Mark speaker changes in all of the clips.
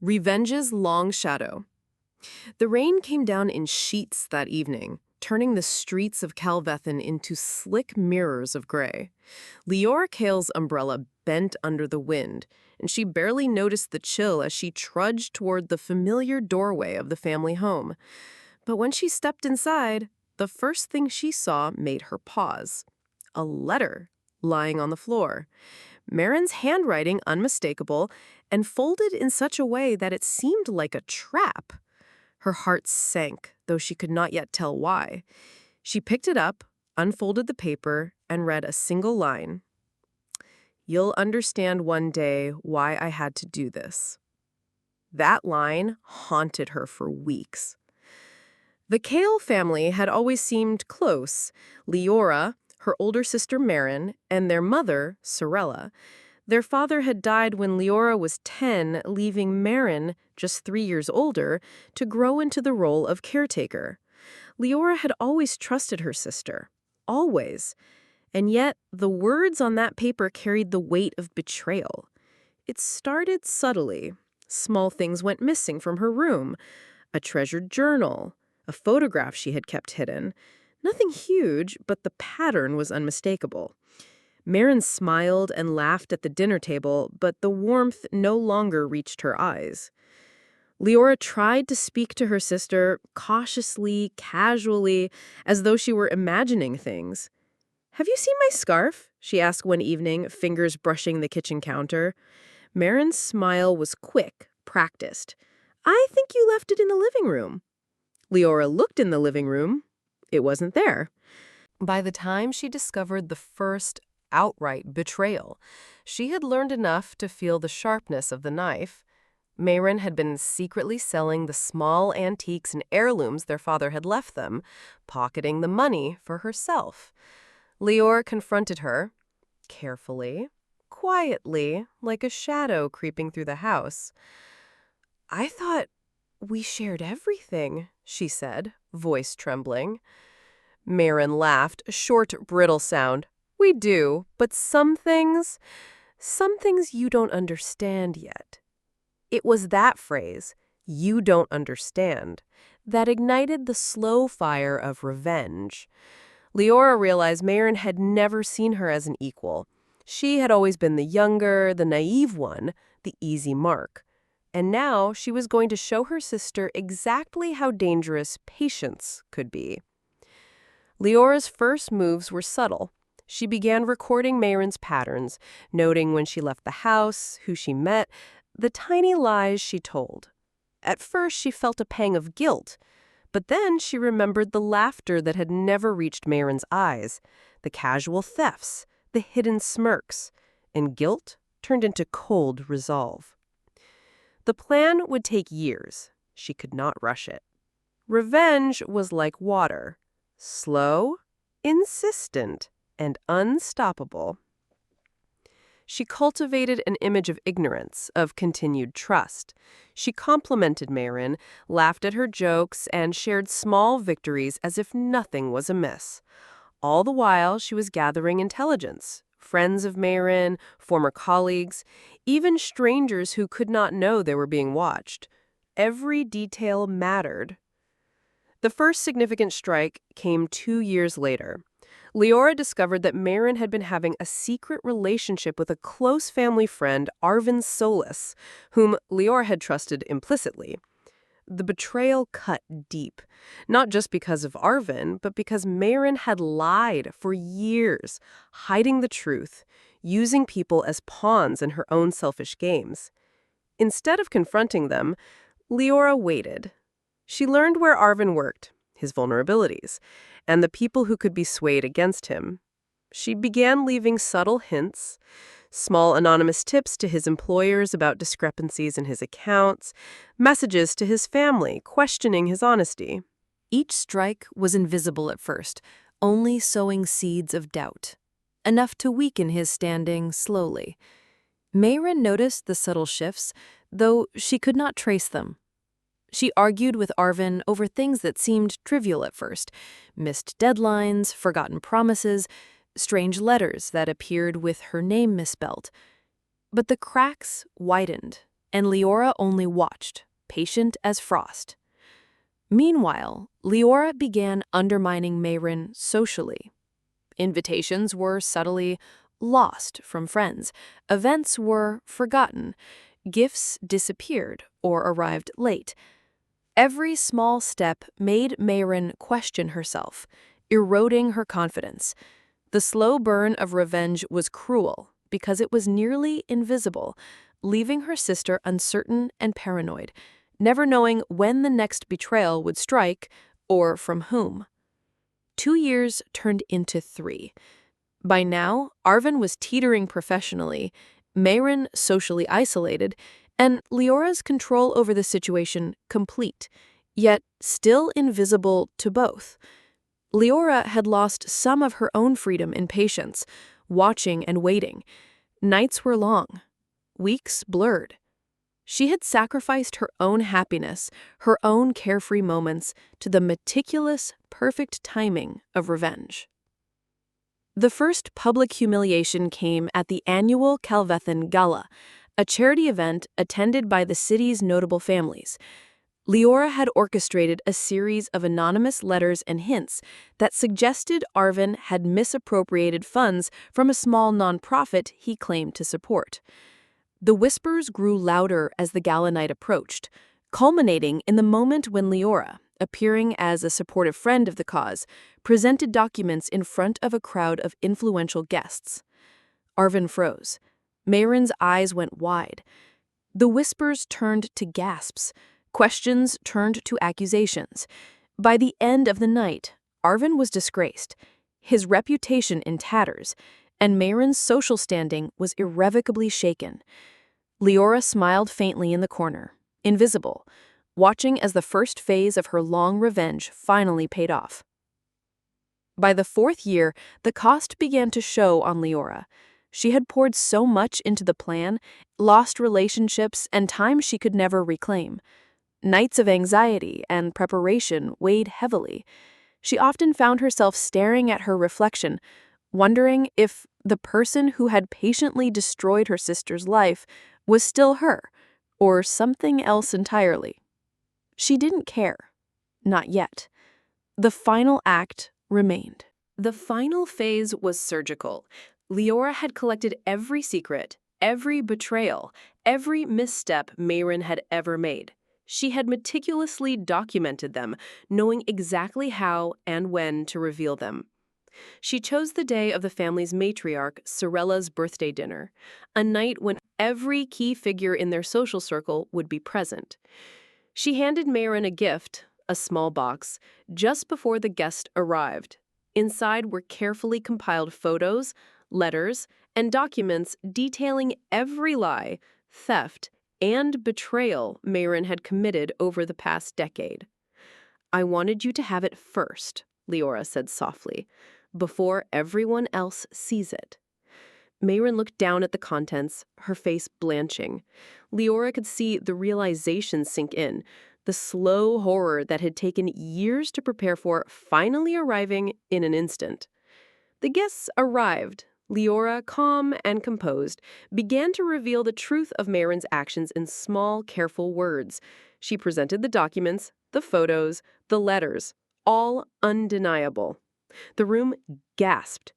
Speaker 1: Revenge's long shadow. The rain came down in sheets that evening, turning the streets of Calvethan into slick mirrors of gray. Leora Kale's umbrella bent under the wind, and she barely noticed the chill as she trudged toward the familiar doorway of the family home. But when she stepped inside, the first thing she saw made her pause. A letter lying on the floor. Marin's handwriting unmistakable, and folded in such a way that it seemed like a trap. Her heart sank, though she could not yet tell why. She picked it up, unfolded the paper, and read a single line. "You'll understand one day why I had to do this." That line haunted her for weeks. The Kale family had always seemed close. Leora, her older sister Marin, and their mother, Sorella. Their father had died when Leora was 10, leaving Marin, just 3 years older, to grow into the role of caretaker. Leora had always trusted her sister. Always. And yet, the words on that paper carried the weight of betrayal. It started subtly. Small things went missing from her room. A treasured journal, a photograph she had kept hidden. Nothing huge, but the pattern was unmistakable. Marin smiled and laughed at the dinner table, but the warmth no longer reached her eyes. Leora tried to speak to her sister, cautiously, casually, as though she were imagining things. "Have you seen my scarf?" she asked one evening, fingers brushing the kitchen counter. Marin's smile was quick, practiced. "I think you left it in the living room." Leora looked in the living room. It wasn't there. By the time she discovered the first outright betrayal, she had learned enough to feel the sharpness of the knife. Marin had been secretly selling the small antiques and heirlooms their father had left them, pocketing the money for herself. Leora confronted her, carefully, quietly, like a shadow creeping through the house. "I thought we shared everything," she said, voice trembling. Marin laughed, a short, brittle sound. "We do, but some things you don't understand yet." It was that phrase, "you don't understand," that ignited the slow fire of revenge. Leora realized Marin had never seen her as an equal. She had always been the younger, the naive one, the easy mark. And now she was going to show her sister exactly how dangerous patience could be. Leora's first moves were subtle. She began recording Marin's patterns, noting when she left the house, who she met, the tiny lies she told. At first, she felt a pang of guilt, but then she remembered the laughter that had never reached Marin's eyes, the casual thefts, the hidden smirks, and guilt turned into cold resolve. The plan would take years. She could not rush it. Revenge was like water. Slow, insistent, and unstoppable. She cultivated an image of ignorance, of continued trust. She complimented Marin, laughed at her jokes, and shared small victories as if nothing was amiss. All the while, she was gathering intelligence. Friends of Marin, former colleagues, even strangers who could not know they were being watched. Every detail mattered. The first significant strike came 2 years later. Leora discovered that Marin had been having a secret relationship with a close family friend, Arvin Solis, whom Leora had trusted implicitly. The betrayal cut deep, not just because of Arvin, but because Marin had lied for years, hiding the truth, using people as pawns in her own selfish games. Instead of confronting them, Leora waited. She learned where Arvin worked, his vulnerabilities, and the people who could be swayed against him. She began leaving subtle hints, small anonymous tips to his employers about discrepancies in his accounts, messages to his family questioning his honesty. Each strike was invisible at first, only sowing seeds of doubt, enough to weaken his standing slowly. Marin noticed the subtle shifts, though she could not trace them. She argued with Arvin over things that seemed trivial at first, missed deadlines, forgotten promises, strange letters that appeared with her name misspelled. But the cracks widened. and Leora only watched, patient as frost. Meanwhile, Leora began undermining Mayrin socially. Invitations were subtly lost from friends, events were forgotten, gifts disappeared or arrived late. Every small step made Mayrin question herself, eroding her confidence. The slow burn of revenge was cruel because it was nearly invisible, leaving her sister uncertain and paranoid, never knowing when the next betrayal would strike or from whom. 2 years turned into 3. By now, Arvin was teetering professionally, Mayrin socially isolated, and Leora's control over the situation complete, yet still invisible to both. Leora had lost some of her own freedom and patience, watching and waiting. Nights were long, weeks blurred. She had sacrificed her own happiness, her own carefree moments, to the meticulous, perfect timing of revenge. The first public humiliation came at the annual Calvethan Gala, a charity event attended by the city's notable families. Leora had orchestrated a series of anonymous letters and hints that suggested Arvin had misappropriated funds from a small nonprofit he claimed to support. The whispers grew louder as the gala night approached, culminating in the moment when Leora, appearing as a supportive friend of the cause, presented documents in front of a crowd of influential guests. Arvin froze. Mayrin's eyes went wide. The whispers turned to gasps. Questions turned to accusations. By the end of the night, Arvin was disgraced, his reputation in tatters, and Mayrin's social standing was irrevocably shaken. Leora smiled faintly in the corner, invisible, watching as the first phase of her long revenge finally paid off. By the 4th year, the cost began to show on Leora. She had poured so much into the plan, lost relationships, and time she could never reclaim. Nights of anxiety and preparation weighed heavily. She often found herself staring at her reflection, wondering if the person who had patiently destroyed her sister's life was still her, or something else entirely. She didn't care. Not yet. The final act remained. The final phase was surgical. Leora had collected every secret, every betrayal, every misstep Mayrin had ever made. She had meticulously documented them, knowing exactly how and when to reveal them. She chose the day of the family's matriarch, Sorella's birthday dinner, a night when every key figure in their social circle would be present. She handed Mayrin a gift, a small box, just before the guest arrived. Inside were carefully compiled photos, letters, and documents detailing every lie, theft, and betrayal Mayrin had committed over the past decade. "I wanted you to have it first," Leora said softly, "before everyone else sees it." Mayrin looked down at the contents, her face blanching. Leora could see the realization sink in, the slow horror that had taken years to prepare for finally arriving in an instant. The guests arrived. Leora, calm and composed, began to reveal the truth of Mayrin's actions in small, careful words. She presented the documents, the photos, the letters, all undeniable. The room gasped.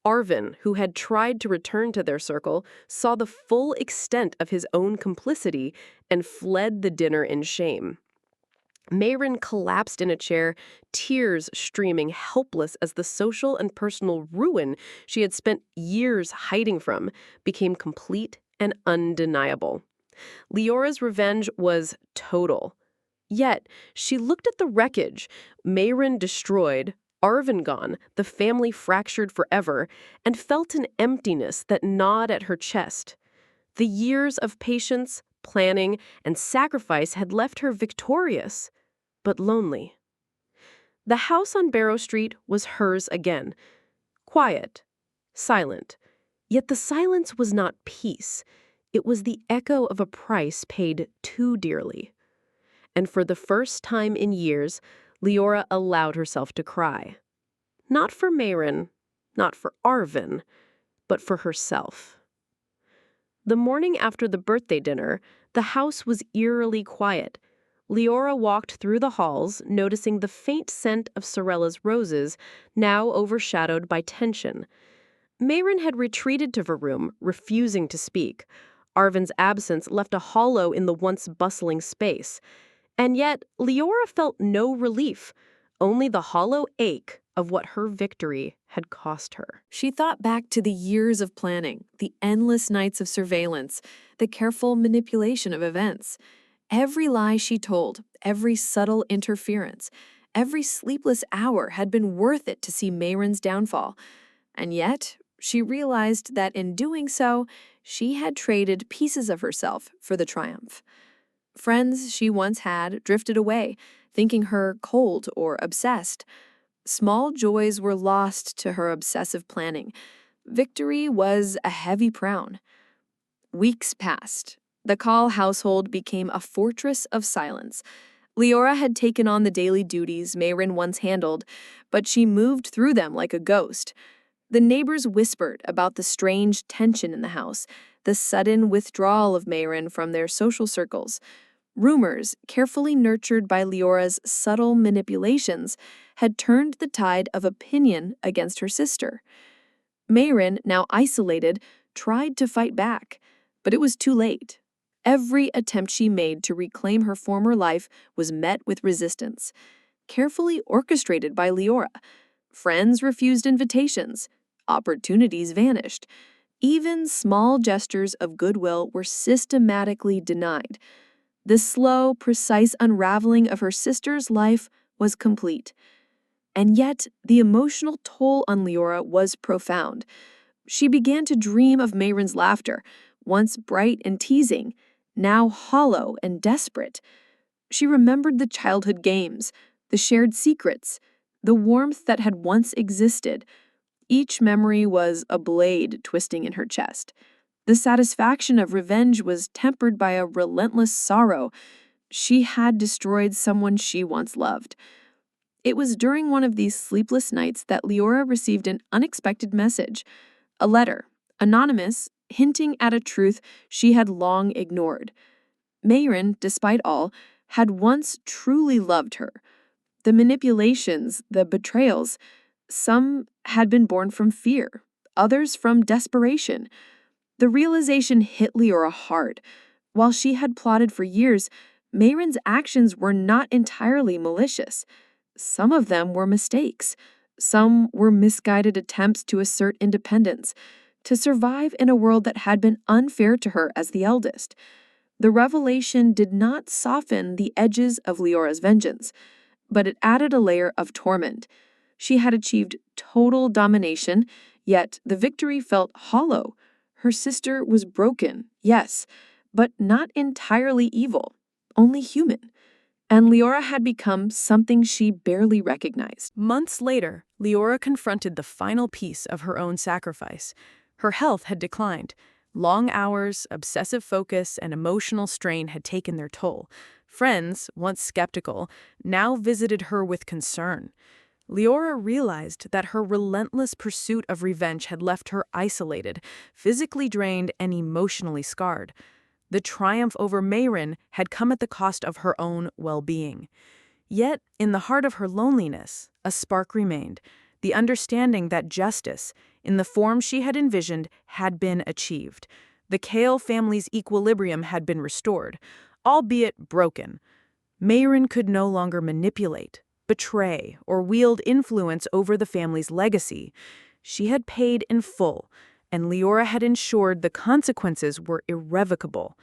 Speaker 1: Arvin, who had tried to return to their circle, saw the full extent of his own complicity and fled the dinner in shame. Mayrin collapsed in a chair, tears streaming, helpless as the social and personal ruin she had spent years hiding from became complete and undeniable. Leora's revenge was total. Yet, she looked at the wreckage, Mayrin destroyed, Arvin gone, the family fractured forever, and felt an emptiness that gnawed at her chest. The years of patience, planning, and sacrifice had left her victorious, but lonely. The house on Barrow Street was hers again. Quiet, silent. Yet the silence was not peace. It was the echo of a price paid too dearly. And for the first time in years, Leora allowed herself to cry. Not for Mayrin, not for Arvin, but for herself. The morning after the birthday dinner, The house was eerily quiet. Leora walked through the halls, noticing the faint scent of Sorella's roses, now overshadowed by tension. Mayrin had retreated to her room, refusing to speak. Arvin's absence left a hollow in the once bustling space. And yet, Leora felt no relief, only the hollow ache of what her victory had cost her. She thought back to the years of planning, the endless nights of surveillance, the careful manipulation of events. Every lie she told, every subtle interference, every sleepless hour had been worth it to see Mayrin's downfall. And yet, she realized that in doing so, she had traded pieces of herself for the triumph. Friends she once had drifted away, thinking her cold or obsessed. Small joys were lost to her obsessive planning. Victory was a heavy crown. Weeks passed. The Call household became a fortress of silence. Leora had taken on the daily duties Mayrin once handled, but she moved through them like a ghost. The neighbors whispered about the strange tension in the house, the sudden withdrawal of Mayrin from their social circles. Rumors, carefully nurtured by Leora's subtle manipulations, had turned the tide of opinion against her sister. Mayrin, now isolated, tried to fight back, but it was too late. Every attempt she made to reclaim her former life was met with resistance, carefully orchestrated by Leora. Friends refused invitations. Opportunities vanished. Even small gestures of goodwill were systematically denied. The slow, precise unraveling of her sister's life was complete. And yet, the emotional toll on Leora was profound. She began to dream of Mayrin's laughter, once bright and teasing, now hollow and desperate. She remembered the childhood games, the shared secrets, the warmth that had once existed. Each memory was a blade twisting in her chest. The satisfaction of revenge was tempered by a relentless sorrow. She had destroyed someone she once loved. It was during one of these sleepless nights that Leora received an unexpected message. A letter, anonymous, hinting at a truth she had long ignored. Mayrin, despite all, had once truly loved her. The manipulations, the betrayals, some had been born from fear, others from desperation. The realization hit Leora hard. While she had plotted for years, Mayrin's actions were not entirely malicious. Some of them were mistakes. Some were misguided attempts to assert independence, to survive in a world that had been unfair to her as the eldest. The revelation did not soften the edges of Leora's vengeance, but it added a layer of torment. She had achieved total domination, yet the victory felt hollow. Her sister was broken, yes, but not entirely evil, only human. And Leora had become something she barely recognized. Months later, Leora confronted the final piece of her own sacrifice. Her health had declined. Long hours, obsessive focus, and emotional strain had taken their toll. Friends, once skeptical, now visited her with concern. Leora realized that her relentless pursuit of revenge had left her isolated, physically drained, and emotionally scarred. The triumph over Mayrin had come at the cost of her own well-being. Yet, in the heart of her loneliness, a spark remained, the understanding that justice, in the form she had envisioned, had been achieved. The Kale family's equilibrium had been restored, albeit broken. Mayrin could no longer manipulate, betray, or wield influence over the family's legacy. She had paid in full, and Leora had ensured the consequences were irrevocable.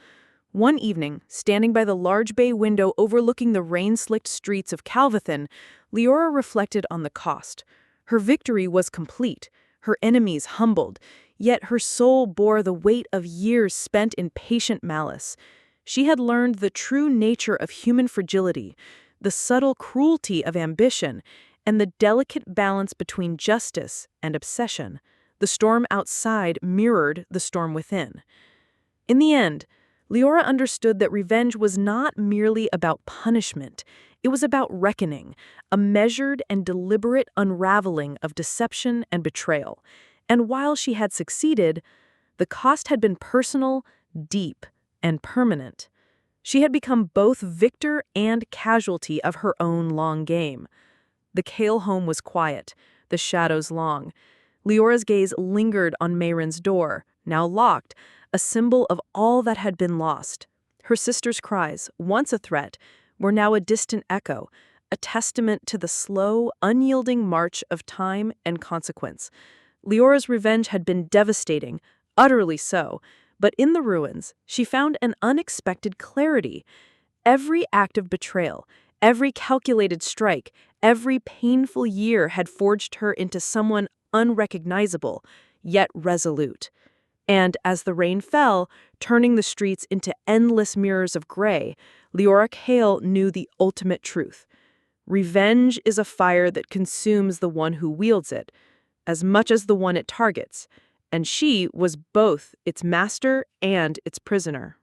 Speaker 1: One evening, standing by the large bay window overlooking the rain-slicked streets of Calvethan, Leora reflected on the cost. Her victory was complete, her enemies humbled, yet her soul bore the weight of years spent in patient malice. She had learned the true nature of human fragility, the subtle cruelty of ambition, and the delicate balance between justice and obsession. The storm outside mirrored the storm within. In the end, Leora understood that revenge was not merely about punishment. It was about reckoning, a measured and deliberate unraveling of deception and betrayal. And while she had succeeded, the cost had been personal, deep, and permanent.
Speaker 2: She had become both victor and casualty of her own long game. The Kale home was quiet, the shadows long. Leora's gaze lingered on Mayron's door, now locked, a symbol of all that had been lost. Her sister's cries, once a threat, were now a distant echo, a testament to the slow, unyielding march of time and consequence. Leora's revenge had been devastating, utterly so, but in the ruins, she found an unexpected clarity. Every act of betrayal, every calculated strike, every painful year had forged her into someone unrecognizable, yet resolute. And as the rain fell, turning the streets into endless mirrors of gray, Leora Kale knew the ultimate truth. Revenge is a fire that consumes the one who wields it, as much as the one it targets, and she was both its master and its prisoner.